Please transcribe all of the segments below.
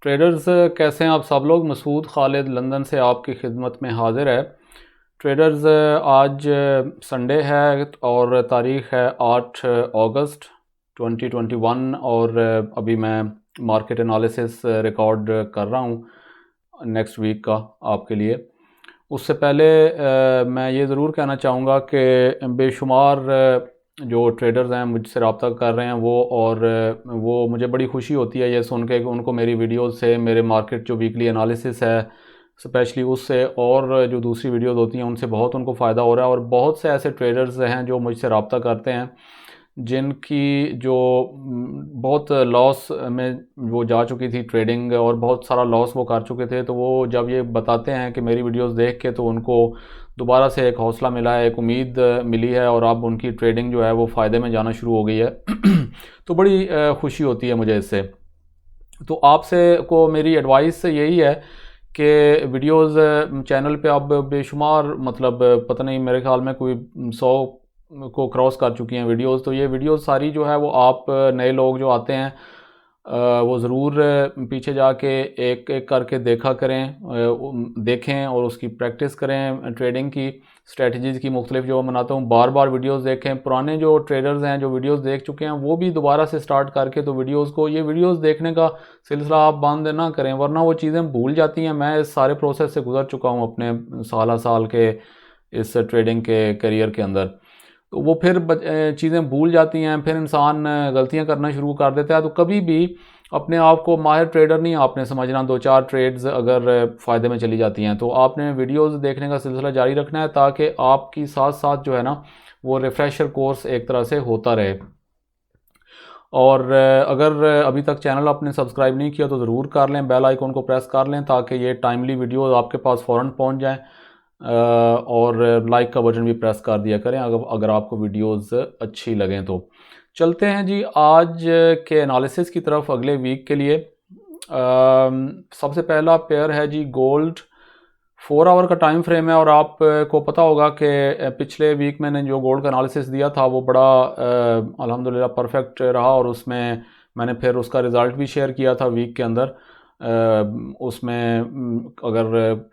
Traders कैसे हैं आप सब लोग। मसूद खालिद लंदन से आपकी खिदमत में हाजिर है। ट्रेडर्स आज संडे है और तारीख़ है 8 अगस्त 2021 और अभी मैं मार्केट एनालिसिस रिकॉर्ड कर रहा हूँ नेक्स्ट वीक का आपके लिए। उससे पहले मैं ये ज़रूर कहना चाहूँगा कि बेशुमार जो ट्रेडर्स हैं मुझसे रब्ता कर रहे हैं वो मुझे बड़ी खुशी होती है ये सुन के कि उनको मेरी वीडियोस से, मेरे मार्केट जो वीकली एनालिसिस है स्पेशली उससे, और जो दूसरी वीडियोस होती हैं उनसे बहुत उनको फ़ायदा हो रहा है। और बहुत से ऐसे ट्रेडर्स हैं जो मुझसे रब्ता करते हैं जिनकी जो बहुत लॉस में वो जा चुकी थी ट्रेडिंग और बहुत सारा लॉस वो कर चुके थे, तो वो जब ये बताते हैं कि मेरी वीडियोस देख के तो उनको दोबारा से एक हौसला मिला है, एक उम्मीद मिली है और अब उनकी ट्रेडिंग जो है वो फ़ायदे में जाना शुरू हो गई है तो बड़ी खुशी होती है मुझे इससे। तो आपसे को मेरी एडवाइस यही है कि वीडियोस चैनल पे अब बेशुमार, मतलब पता नहीं, मेरे ख्याल में कोई 100 को क्रॉस कर चुकी हैं वीडियोस। तो ये वीडियोस सारी जो है वो आप नए लोग जो आते हैं वो ज़रूर पीछे जाके एक एक करके देखा करें, देखें और उसकी प्रैक्टिस करें। ट्रेडिंग की स्ट्रेटजीज़ की मुख्तलिफ जो मैं बनाता हूँ बार बार वीडियोस देखें। पुराने जो ट्रेडर्स हैं जो वीडियोस देख चुके हैं वो भी दोबारा से स्टार्ट करके तो ये वीडियोस देखने का सिलसिला आप बंद ना करें, वरना वो चीज़ें भूल जाती हैं। मैं इस सारे प्रोसेस से गुजर चुका हूँ अपने साल के इस ट्रेडिंग के करियर के अंदर। तो वो फिर चीज़ें भूल जाती हैं, फिर इंसान गलतियां करना शुरू कर देता है। तो कभी भी अपने आप को माहिर ट्रेडर नहीं आपने समझना। 2-4 ट्रेड्स अगर फ़ायदे में चली जाती हैं तो आपने वीडियोस देखने का सिलसिला जारी रखना है ताकि आपकी साथ साथ जो है ना वो रिफ़्रेशर कोर्स एक तरह से होता रहे। और अगर अभी तक चैनल आपने सब्सक्राइब नहीं किया तो ज़रूर कर लें, बेल आइकन को प्रेस कर लें ताकि ये टाइमली वीडियोस आपके पास फ़ौरन पहुंच जाएं। और लाइक का बटन भी प्रेस कर दिया करें अगर आपको वीडियोस अच्छी लगें तो। चलते हैं जी आज के एनालिसिस की तरफ अगले वीक के लिए। सबसे पहला पेयर है जी गोल्ड। 4 आवर का टाइम फ्रेम है और आपको पता होगा कि पिछले वीक मैंने जो गोल्ड का एनालिसिस दिया था वो बड़ा अल्हम्दुलिल्लाह परफेक्ट रहा और उसमें मैंने फिर उसका रिज़ल्ट भी शेयर किया था वीक के अंदर। उसमें अगर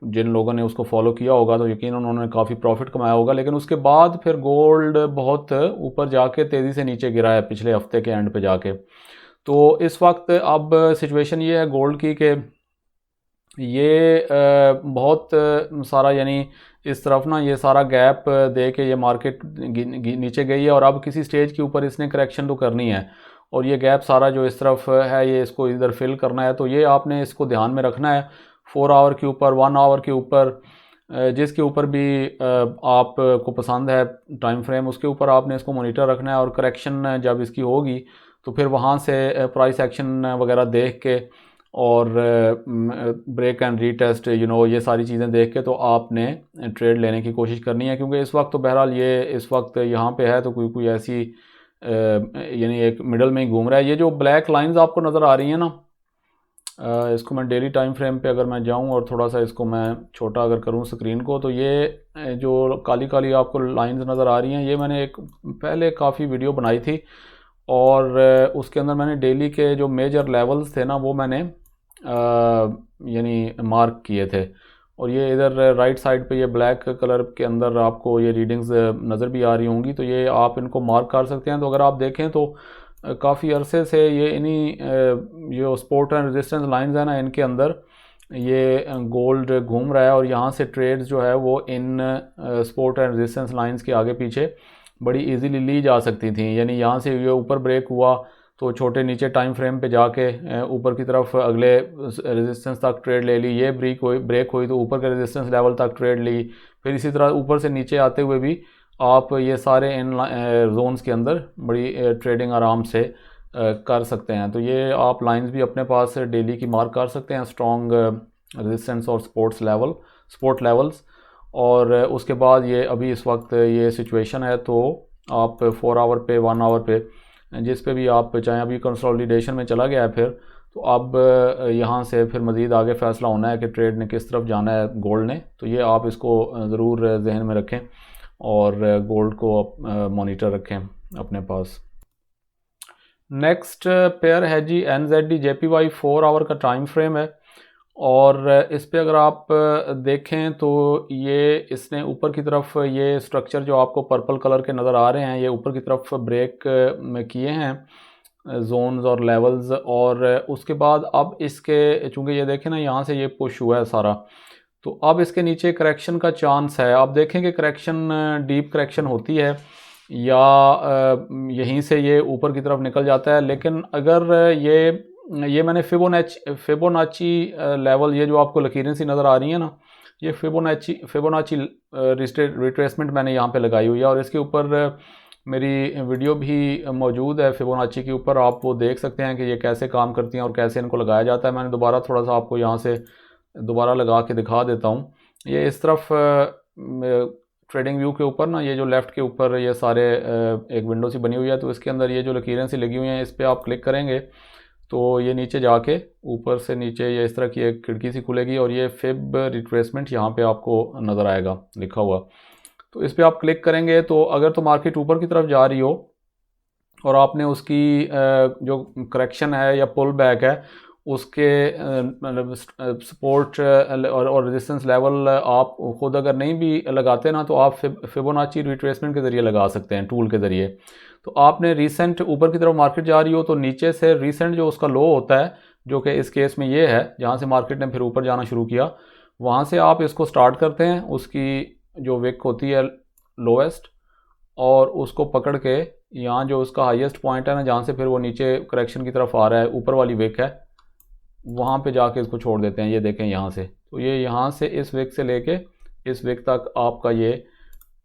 जिन लोगों ने उसको फॉलो किया होगा तो यकीन उन्होंने काफ़ी प्रॉफिट कमाया होगा। लेकिन उसके बाद फिर गोल्ड बहुत ऊपर जाके तेज़ी से नीचे गिरा है पिछले हफ्ते के एंड पे जाके। तो इस वक्त अब सिचुएशन ये है गोल्ड की कि ये बहुत सारा, यानी इस तरफ ना ये सारा गैप दे के ये मार्केट नीचे गई है और अब किसी स्टेज के ऊपर इसने करेक्शन तो करनी है और ये गैप सारा जो इस तरफ है ये इसको इधर फिल करना है। तो ये आपने इसको ध्यान में रखना है। 4 आवर के ऊपर, 1 आवर के ऊपर, जिसके ऊपर भी आपको पसंद है टाइम फ्रेम उसके ऊपर आपने इसको मॉनिटर रखना है। और करेक्शन जब इसकी होगी तो फिर वहाँ से प्राइस एक्शन वगैरह देख के और ब्रेक एंड रीटेस्ट ये सारी चीज़ें देख के तो आपने ट्रेड लेने की कोशिश करनी है। क्योंकि इस वक्त तो बहरहाल ये इस वक्त यहाँ पे है तो कोई ऐसी यानी एक मिडल में ही घूम रहा है। ये जो ब्लैक लाइंस आपको नज़र आ रही हैं ना, इसको मैं डेली टाइम फ्रेम पे अगर मैं जाऊँ और थोड़ा सा इसको मैं छोटा अगर करूँ स्क्रीन को तो ये जो काली काली आपको लाइंस नज़र आ रही हैं ये मैंने एक पहले काफ़ी वीडियो बनाई थी और उसके अंदर मैंने डेली के जो मेजर लेवल्स थे ना वो मैंने यानी मार्क किए थे। और ये इधर राइट साइड पे ये ब्लैक कलर के अंदर आपको ये रीडिंग्स नज़र भी आ रही होंगी, तो ये आप इनको मार्क कर सकते हैं। तो अगर आप देखें तो काफ़ी अरसे से ये इन्हीं जो सपोर्ट एंड रेजिस्टेंस लाइंस है ना इनके अंदर ये गोल्ड घूम रहा है और यहाँ से ट्रेड्स जो है वो इन सपोर्ट एंड रेजिस्टेंस लाइंस के आगे पीछे बड़ी इजीली ली जा सकती थी। यानी यहाँ से ये ऊपर ब्रेक हुआ तो छोटे नीचे टाइम फ्रेम पे जाके ऊपर की तरफ अगले रेजिस्टेंस तक ट्रेड ले ली, ये ब्रेक हुई तो ऊपर के रेजिस्टेंस लेवल तक ट्रेड ली, फिर इसी तरह ऊपर से नीचे आते हुए भी आप ये सारे इन जोन्स के अंदर बड़ी ट्रेडिंग आराम से कर सकते हैं। तो ये आप लाइंस भी अपने पास डेली की मार्क कर सकते हैं, स्ट्रॉन्ग रेजिस्टेंस और सपोर्ट लेवल्स। और उसके बाद ये अभी इस वक्त ये सिचुएशन है तो आप 4 आवर पे, 1 आवर पे, जिस पे भी आप चाहें, अभी कंसोलिडेशन में चला गया है फिर तो अब यहाँ से फिर मज़ीद आगे फ़ैसला होना है कि ट्रेड ने किस तरफ जाना है गोल्ड ने। तो ये आप इसको ज़रूर जहन में रखें और गोल्ड को मॉनिटर रखें अपने पास। नेक्स्ट पेयर है जी NZD JPY 4 आवर का टाइम फ्रेम है, और इस पे अगर आप देखें तो ये इसने ऊपर की तरफ ये स्ट्रक्चर जो आपको पर्पल कलर के नज़र आ रहे हैं, ये ऊपर की तरफ ब्रेक किए हैं जोन्स और लेवल्स, और उसके बाद अब इसके चूँकि ये देखें ना यहाँ से ये पुश हुआ है सारा, तो अब इसके नीचे करेक्शन का चांस है। आप देखें कि करेक्शन डीप करेक्शन होती है या यहीं से ये ऊपर की तरफ निकल जाता है, लेकिन अगर ये मैंने फिबोनाची लेवल, ये जो आपको लकीरें सी नज़र आ रही हैं ना, ये फिबोनाची रिट्रेसमेंट मैंने यहाँ पे लगाई हुई है, और इसके ऊपर मेरी वीडियो भी मौजूद है फिबोनाची के ऊपर, आप वो देख सकते हैं कि ये कैसे काम करती हैं और कैसे इनको लगाया जाता है। मैंने दोबारा थोड़ा सा आपको यहाँ से दोबारा लगा के दिखा देता हूँ। ये इस तरफ ट्रेडिंग व्यू के ऊपर ना, ये जो लेफ़्ट के ऊपर ये सारे एक विंडो सी बनी हुई है, तो इसके अंदर ये जो लकीरें सी लगी हुई हैं, इस पर आप क्लिक करेंगे तो ये नीचे जाके ऊपर से नीचे ये इस तरह की एक खिड़की सी खुलेगी, और ये फिब रिट्रेसमेंट यहाँ पे आपको नज़र आएगा लिखा हुआ। तो इस पर आप क्लिक करेंगे तो अगर तो मार्केट ऊपर की तरफ जा रही हो और आपने उसकी जो करेक्शन है या पुल बैक है उसके मतलब सपोर्ट और रेजिस्टेंस लेवल आप खुद अगर नहीं भी लगाते ना, तो आप फिबोनाची रिट्रेसमेंट के ज़रिए लगा सकते हैं टूल के ज़रिए। तो आपने रीसेंट ऊपर की तरफ मार्केट जा रही हो तो नीचे से रीसेंट जो उसका लो होता है, जो कि इस केस में ये है जहाँ से मार्केट ने फिर ऊपर जाना शुरू किया, वहाँ से आप इसको स्टार्ट करते हैं, उसकी जो विक होती है लोएस्ट, और उसको पकड़ के यहाँ जो उसका हाईएस्ट पॉइंट है ना, जहाँ से फिर वो नीचे करेक्शन की तरफ आ रहा है, ऊपर वाली विक है, वहाँ पे जाके इसको छोड़ देते हैं। ये देखें यहाँ से, तो ये यहाँ से इस विक से लेके इस विक तक आपका ये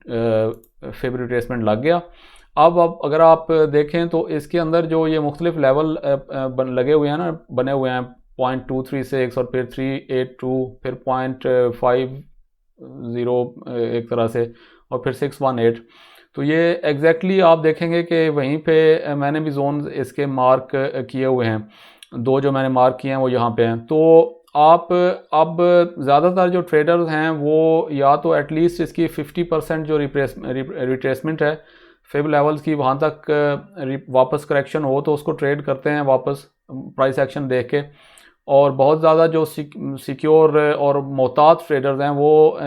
फिब रिट्रेसमेंट लग गया। अब अगर आप देखें तो इसके अंदर जो ये मुख्तलिफ लेवल लगे हुए हैं ना, बने हुए हैं 0.236 और फिर 382, फिर 0.50 एक तरह से, और फिर 618। तो ये एग्जैक्टली आप देखेंगे कि वहीं पे मैंने भी जोन इसके मार्क किए हुए हैं, दो जो मैंने मार्क किए हैं वो यहाँ पे हैं। तो आप अब ज़्यादातर जो ट्रेडर्स हैं वो या तो एटलीस्ट इसकी 50% जो रिट्रेसमेंट है फिब लेवल्स की, वहाँ तक वापस करेक्शन हो तो उसको ट्रेड करते हैं वापस प्राइस एक्शन देख के, और बहुत ज़्यादा जो सिक्योर और मोहतात ट्रेडर्स हैं वो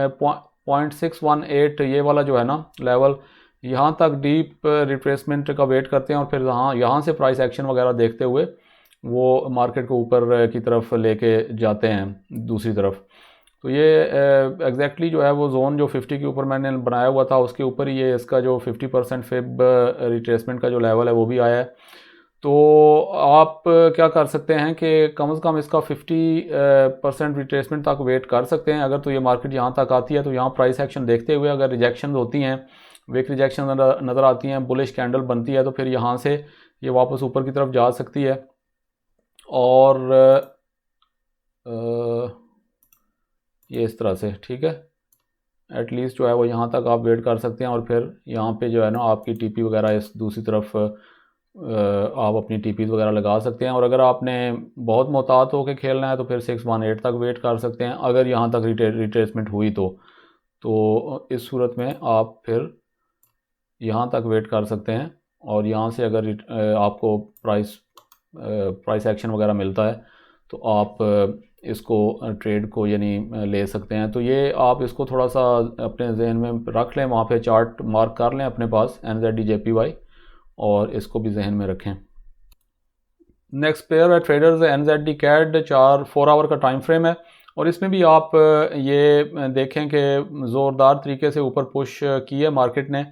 0.618 ये वाला जो है ना लेवल, यहाँ तक डीप रिट्रेसमेंट का वेट करते हैं, और फिर यहाँ से प्राइस एक्शन वगैरह देखते हुए वो मार्केट को ऊपर की तरफ लेके जाते हैं दूसरी तरफ। तो ये एग्जैक्टली जो है वो जोन जो 50 के ऊपर मैंने बनाया हुआ था उसके ऊपर ही ये इसका जो 50% फिब रिट्रेसमेंट का जो लेवल है वो भी आया है। तो आप क्या कर सकते हैं कि कम से कम इसका 50% रिट्रेसमेंट तक वेट कर सकते हैं। अगर तो ये मार्केट यहाँ तक आती है तो यहाँ प्राइस एक्शन देखते हुए अगर रिजेक्शन होती हैं, विक रिजेक्शन नज़र आती हैं, बुलिश कैंडल बनती है, तो फिर यहाँ से ये वापस ऊपर की तरफ जा सकती है। और ये इस तरह से ठीक है, एटलीस्ट जो है वो यहाँ तक आप वेट कर सकते हैं, और फिर यहाँ पे जो है ना आपकी टीपी वगैरह इस दूसरी तरफ आप अपनी टीपीज़ वगैरह लगा सकते हैं। और अगर आपने बहुत मोहतात होकर खेलना है तो फिर 618 तक वेट कर सकते हैं, अगर यहाँ तक रिट्रेसमेंट हुई तो इस सूरत में आप फिर यहाँ तक वेट कर सकते हैं, और यहाँ से अगर आपको प्राइस एक्शन वगैरह मिलता है तो आप इसको ट्रेड को यानी ले सकते हैं। तो ये आप इसको थोड़ा सा अपने जहन में रख लें, वहाँ पे चार्ट मार्क कर लें अपने पास NZD JPY, और इसको भी जहन में रखें। नेक्स्ट पेयर है ट्रेडर्स NZD CAD 4 आवर का टाइम फ्रेम है, और इसमें भी आप ये देखें कि ज़ोरदार तरीके से ऊपर पुश किया मार्केट ने,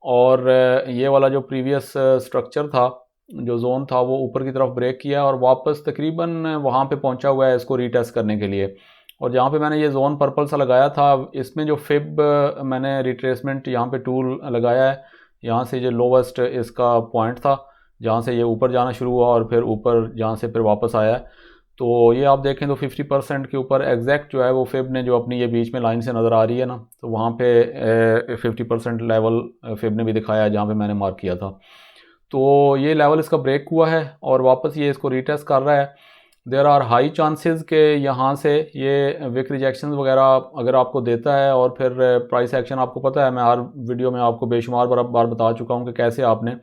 और ये वाला जो प्रीवियस स्ट्रक्चर था, जो जोन था, वो ऊपर की तरफ ब्रेक किया और वापस तकरीबन वहाँ पे पहुँचा हुआ है इसको रीटेस्ट करने के लिए। और जहाँ पे मैंने ये जोन पर्पल सा लगाया था, इसमें जो फिब मैंने रिट्रेसमेंट यहाँ पे टूल लगाया है, यहाँ से जो लोवेस्ट इसका पॉइंट था जहाँ से ये ऊपर जाना शुरू हुआ और फिर ऊपर जहाँ से फिर वापस आया है, तो ये आप देखें तो 50% के ऊपर एग्जैक्ट जो है वो फिब ने जो अपनी ये बीच में लाइन से नज़र आ रही है ना, तो वहाँ पे 50% लेवल फिब ने भी दिखाया है जहाँ पे मैंने मार्क किया था। तो ये लेवल इसका ब्रेक हुआ है और वापस ये इसको रीटेस्ट कर रहा है। देयर आर हाई चांसेस के यहाँ से ये विक रिजेक्शन वगैरह अगर आपको देता है, और फिर प्राइस एक्शन आपको पता है, मैं हर वीडियो में आपको बेशुमार बार बता चुका हूँ कि कैसे आपने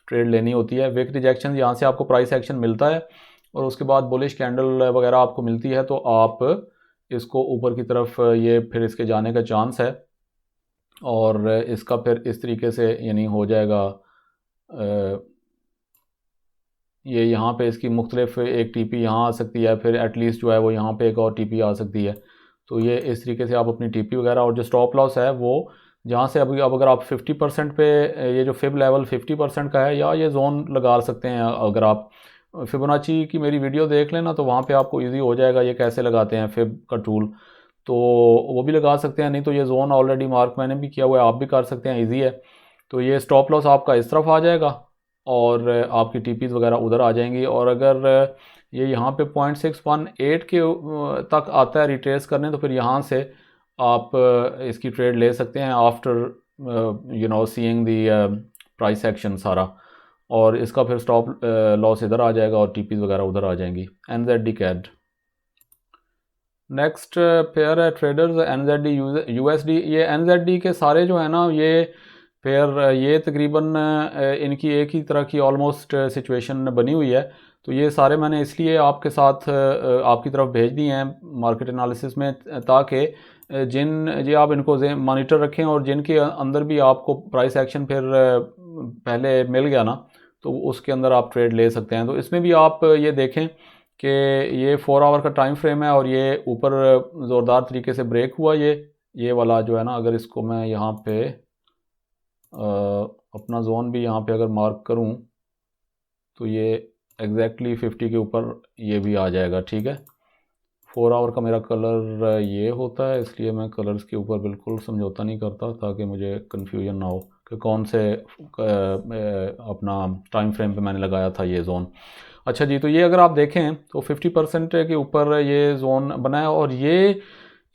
ट्रेड लेनी होती है। विक रिजेक्शन यहाँ से आपको प्राइस एक्शन मिलता है और उसके बाद बुलिश कैंडल वगैरह आपको मिलती है तो आप इसको ऊपर की तरफ ये फिर इसके जाने का चांस है और इसका फिर इस तरीके से यानी हो जाएगा। ये यहाँ पे इसकी मुख्तलिफ एक टीपी यहाँ आ सकती है, फिर एटलीस्ट जो है वो यहाँ पे एक और टीपी आ सकती है। तो ये इस तरीके से आप अपनी टीपी वगैरह और जो स्टॉप लॉस है वो जहाँ से अभी अब अगर आप 50% पे ये जो फिब लेवल 50% का है या ये जोन लगा सकते हैं। अगर आप फिबोनाची की मेरी वीडियो देख लें ना तो वहाँ पे आपको इजी हो जाएगा ये कैसे लगाते हैं फिब का टूल, तो वो भी लगा सकते हैं। नहीं तो ये जोन ऑलरेडी मार्क मैंने भी किया हुआ है, आप भी कर सकते हैं, ईजी है। तो ये स्टॉप लॉस आपका इस तरफ आ जाएगा और आपकी टीपीज़ वगैरह उधर आ जाएंगी। और अगर ये यहाँ पे 0.618 के तक आता है रिट्रेस करने तो फिर यहाँ से आप इसकी ट्रेड ले सकते हैं आफ्टर सीइंग दी प्राइस एक्शन सारा, और इसका फिर स्टॉप लॉस इधर आ जाएगा और टीपीज़ वगैरह उधर आ जाएंगी। NZD CAD नेक्स्ट पेयर है ट्रेडर्स NZD USD। ये NZD के सारे जो है ना ये पेयर ये तकरीबन इनकी एक ही तरह की ऑलमोस्ट सिचुएशन बनी हुई है। तो ये सारे मैंने इसलिए आपके साथ आपकी तरफ भेज दिए हैं मार्केट एनालिसिस में ताकि ये आप इनको मॉनिटर रखें और जिनके अंदर भी आपको प्राइस एक्शन फिर पहले मिल गया ना तो उसके अंदर आप ट्रेड ले सकते हैं। तो इसमें भी आप ये देखें कि ये 4 आवर का टाइम फ्रेम है और ये ऊपर ज़ोरदार तरीके से ब्रेक हुआ। ये वाला जो है ना, अगर इसको मैं यहाँ पे अपना जोन भी यहाँ पे अगर मार्क करूँ तो ये एग्जैक्टली 50 के ऊपर ये भी आ जाएगा। ठीक है, 4 आवर का मेरा कलर ये होता है, इसलिए मैं कलर्स के ऊपर बिल्कुल समझौता नहीं करता ताकि मुझे कन्फ्यूजन ना हो कि कौन से अपना टाइम फ्रेम पे मैंने लगाया था ये जोन। अच्छा जी, तो ये अगर आप देखें तो 50% के ऊपर ये जोन बना है और ये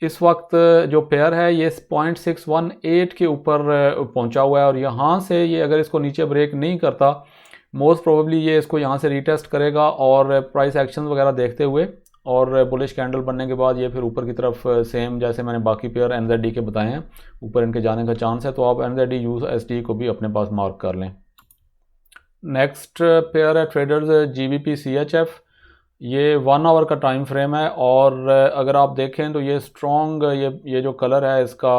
इस वक्त जो पेयर है ये 0.618 के ऊपर पहुंचा हुआ है और यहाँ से ये अगर इसको नीचे ब्रेक नहीं करता मोस्ट प्रोबेबली ये इसको यहाँ से रीटेस्ट करेगा और प्राइस एक्शन वगैरह देखते हुए और बुलिश कैंडल बनने के बाद ये फिर ऊपर की तरफ सेम जैसे मैंने बाकी पेयर NZD के बताए हैं ऊपर इनके जाने का चांस है। तो आप NZD USD को भी अपने पास मार्क कर लें। नेक्स्ट पेयर है ट्रेडर्स GBP CHF। ये 1 आवर का टाइम फ्रेम है और अगर आप देखें तो ये स्ट्रॉन्ग ये जो कलर है इसका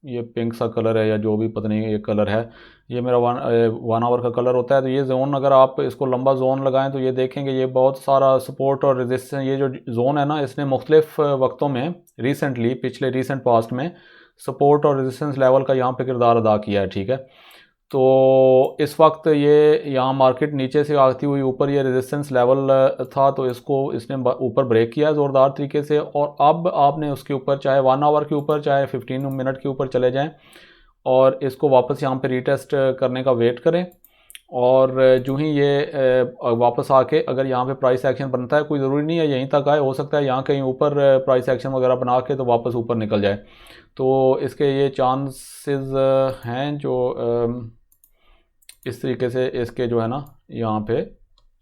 ये पिंक सा कलर है या जो भी पता नहीं ये कलर है, ये मेरा 1 आवर का कलर होता है। तो ये जोन अगर आप इसको लंबा जोन लगाएं तो ये देखेंगे ये बहुत सारा सपोर्ट और रेजिस्टेंस, ये जो जोन है ना इसने मुख्तलिफ वक्तों में रिसेंटली पिछले रिसेंट पास्ट में सपोर्ट और रेजिस्टेंस लेवल का यहाँ पे किरदार अदा किया है। ठीक है, तो इस वक्त ये यहाँ मार्केट नीचे से आती हुई ऊपर ये रेजिस्टेंस लेवल था तो इसको इसने ऊपर ब्रेक किया ज़ोरदार तरीके से और अब आपने उसके ऊपर चाहे 1 आवर के ऊपर चाहे 15 मिनट के ऊपर चले जाएं और इसको वापस यहाँ पे रीटेस्ट करने का वेट करें और जो ही ये वापस आके अगर यहाँ पे प्राइस एक्शन बनता है, कोई ज़रूरी नहीं है यहीं तक आए, हो सकता है यहाँ कहीं ऊपर प्राइस एक्शन वगैरह बना के तो वापस ऊपर निकल जाए। तो इसके ये चांसेस हैं जो इस तरीके से इसके जो है ना यहाँ पे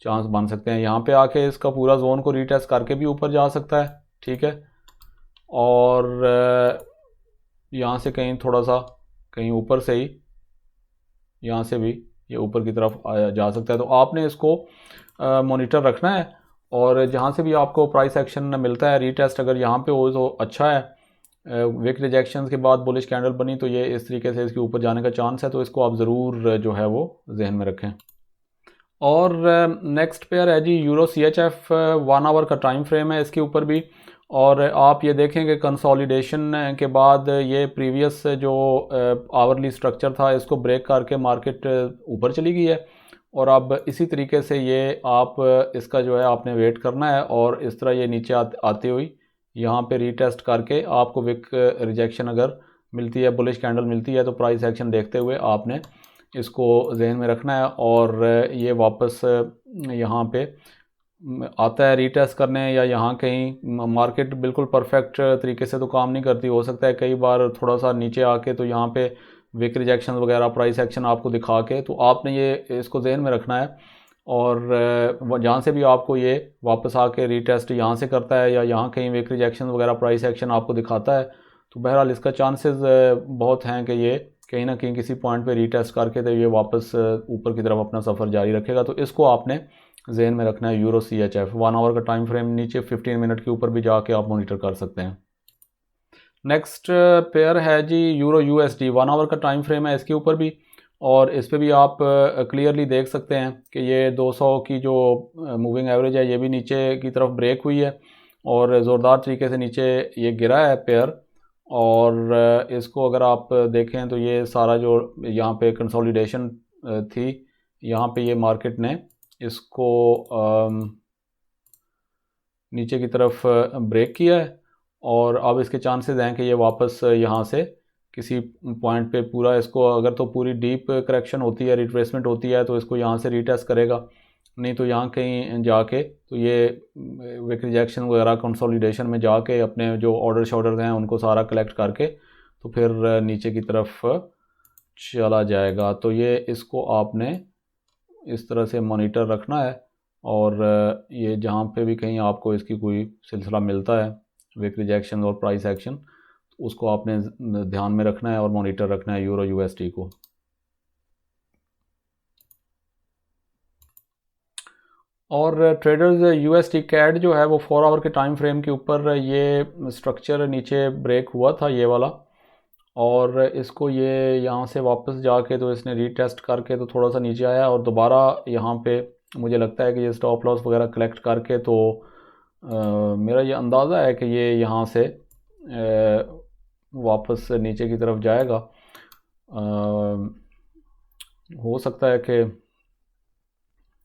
चांस बन सकते हैं, यहाँ पे आके इसका पूरा जोन को रीटेस्ट करके भी ऊपर जा सकता है। ठीक है, और यहाँ से कहीं थोड़ा सा कहीं ऊपर से ही यहाँ से भी ये ऊपर की तरफ जा सकता है। तो आपने इसको मॉनिटर रखना है और जहाँ से भी आपको प्राइस एक्शन मिलता है रीटेस्ट अगर यहाँ पे हो तो अच्छा है। विक रिजेक्शंस के बाद बुलिश कैंडल बनी तो ये इस तरीके से इसके ऊपर जाने का चांस है, तो इसको आप ज़रूर जो है वो जहन में रखें। और नेक्स्ट पेयर है जी यूरो CHF। 1 आवर का टाइम फ्रेम है इसके ऊपर भी और आप ये देखेंगे कंसोलिडेशन के बाद ये प्रीवियस जो आवरली स्ट्रक्चर था इसको ब्रेक करके मार्केट ऊपर चली गई है और अब इसी तरीके से ये आप इसका जो है आपने वेट करना है और इस तरह ये नीचे आती हुई यहाँ पे रीटेस्ट करके आपको विक रिजेक्शन अगर मिलती है, बुलिश कैंडल मिलती है तो प्राइस एक्शन देखते हुए आपने इसको जहन में रखना है और ये वापस यहाँ पे आता है रीटेस्ट करने या यहाँ कहीं मार्केट बिल्कुल परफेक्ट तरीके से तो काम नहीं करती, हो सकता है कई बार थोड़ा सा नीचे आके तो यहाँ पे विक रिजेक्शन वगैरह प्राइस एक्शन आपको दिखा के, तो आपने ये इसको जहन में रखना है और जहाँ से भी आपको ये वापस आके रीटेस्ट यहाँ से करता है या यहाँ कहीं विक रिजेक्शन वगैरह प्राइस एक्शन आपको दिखाता है तो बहरहाल इसका चांसेस बहुत हैं कि ये कहीं ना कहीं किसी पॉइंट पे रीटेस्ट करके तो ये वापस ऊपर की तरफ अपना सफ़र जारी रखेगा। तो इसको आपने जहन में रखना है। यूरो CHF 1 आवर का टाइम फ्रेम, नीचे 15 मिनट के ऊपर भी जाके आप मॉनिटर कर सकते हैं। नेक्स्ट पेयर है जी यूरो USD। 1 आवर का टाइम फ्रेम है इसके ऊपर भी, और इस पर भी आप क्लियरली देख सकते हैं कि ये 200 की जो मूविंग एवरेज है ये भी नीचे की तरफ ब्रेक हुई है और ज़ोरदार तरीके से नीचे ये गिरा है पेयर। और इसको अगर आप देखें तो ये सारा जो यहाँ पे कंसोलिडेशन थी, यहाँ पे ये मार्केट ने इसको नीचे की तरफ ब्रेक किया है और अब इसके चांसेस हैं कि ये वापस यहाँ से किसी पॉइंट पे पूरा इसको, अगर तो पूरी डीप करेक्शन होती है, रिट्रेसमेंट होती है, तो इसको यहाँ से रीटेस्ट करेगा, नहीं तो यहाँ कहीं जाके तो ये विक रिजेक्शन वगैरह कंसोलिडेशन में जाके अपने जो ऑर्डर हैं उनको सारा कलेक्ट करके तो फिर नीचे की तरफ चला जाएगा। तो ये इसको आपने इस तरह से मॉनिटर रखना है और ये जहाँ पे भी कहीं आपको इसकी कोई सिलसिला मिलता है विक रिजेक्शन और प्राइस एक्शन, उसको आपने ध्यान में रखना है और मॉनिटर रखना है यूरो USD को। और ट्रेडर्स USD CAD जो है वो 4 आवर के टाइम फ्रेम के ऊपर ये स्ट्रक्चर नीचे ब्रेक हुआ था ये वाला, और इसको ये यहाँ से वापस जाके तो इसने रीटेस्ट करके तो थोड़ा सा नीचे आया और दोबारा यहाँ पे मुझे लगता है कि ये स्टॉप लॉस वगैरह कलेक्ट करके तो मेरा ये अंदाज़ा है कि ये यहाँ से वापस नीचे की तरफ जाएगा। हो सकता है कि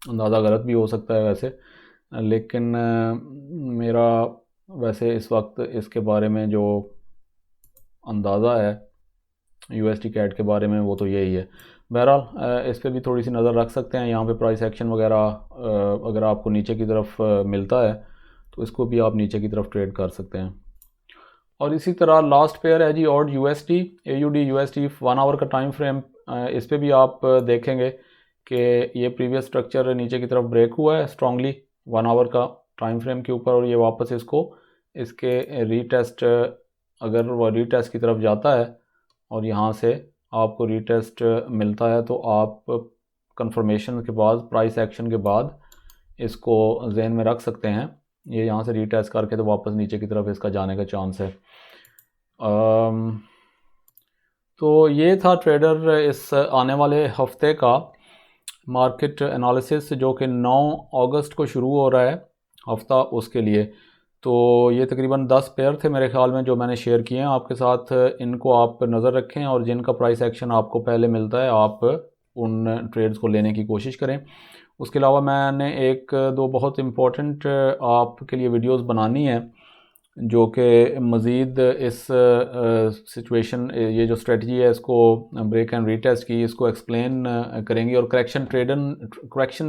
अंदाज़ा गलत भी हो सकता है वैसे, लेकिन मेरा वैसे इस वक्त इसके बारे में जो अंदाज़ा है USD CAD के बारे में वो तो यही है। बहरहाल इस पर भी थोड़ी सी नज़र रख सकते हैं। यहाँ पे प्राइस एक्शन वगैरह अगर आपको नीचे की तरफ मिलता है तो इसको भी आप नीचे की तरफ ट्रेड कर सकते हैं। और इसी तरह लास्ट पेयर है जी AUD USD AUD USD 1 hour का टाइम फ्रेम। इस पर भी आप देखेंगे कि ये प्रीवियस स्ट्रक्चर नीचे की तरफ ब्रेक हुआ है स्ट्रांगली 1 आवर का टाइम फ्रेम के ऊपर, और ये वापस इसको इसके रीटेस्ट, अगर वो रीटेस्ट की तरफ जाता है और यहाँ से आपको रीटेस्ट मिलता है तो आप कंफर्मेशन के बाद, प्राइस एक्शन के बाद इसको जहन में रख सकते हैं। ये यहाँ से रीटेस्ट करके तो वापस नीचे की तरफ इसका जाने का चांस है। तो ये था ट्रेडर इस आने वाले हफ्ते का मार्केट एनालिसिस जो कि 9 अगस्त को शुरू हो रहा है हफ्ता, उसके लिए। तो ये तकरीबन 10 पेयर थे मेरे ख्याल में जो मैंने शेयर किए हैं आपके साथ। इनको आप नज़र रखें और जिनका प्राइस एक्शन आपको पहले मिलता है आप उन ट्रेड्स को लेने की कोशिश करें। उसके अलावा मैंने एक दो बहुत इम्पोर्टेंट आपके लिए वीडियोस बनानी है जो कि मज़ीद इस सिचुएशन, ये जो स्ट्रेटजी है इसको ब्रेक एंड रीटेस्ट की, इसको एक्सप्लेन करेंगी और करेक्शन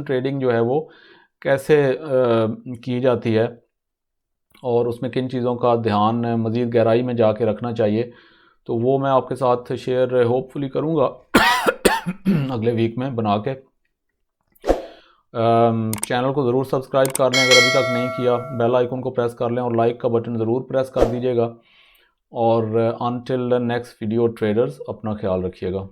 ट्रेडिंग जो है वो कैसे की जाती है और उसमें किन चीज़ों का ध्यान मज़ीद गहराई में जाके रखना चाहिए। तो वो मैं आपके साथ शेयर होपफुली करूँगा अगले वीक में बना के। चैनल को ज़रूर सब्सक्राइब कर लें अगर अभी तक नहीं किया, बेल आइकन को प्रेस कर लें और लाइक का बटन ज़रूर प्रेस कर दीजिएगा। और अनटिल नेक्स्ट वीडियो ट्रेडर्स, अपना ख्याल रखिएगा।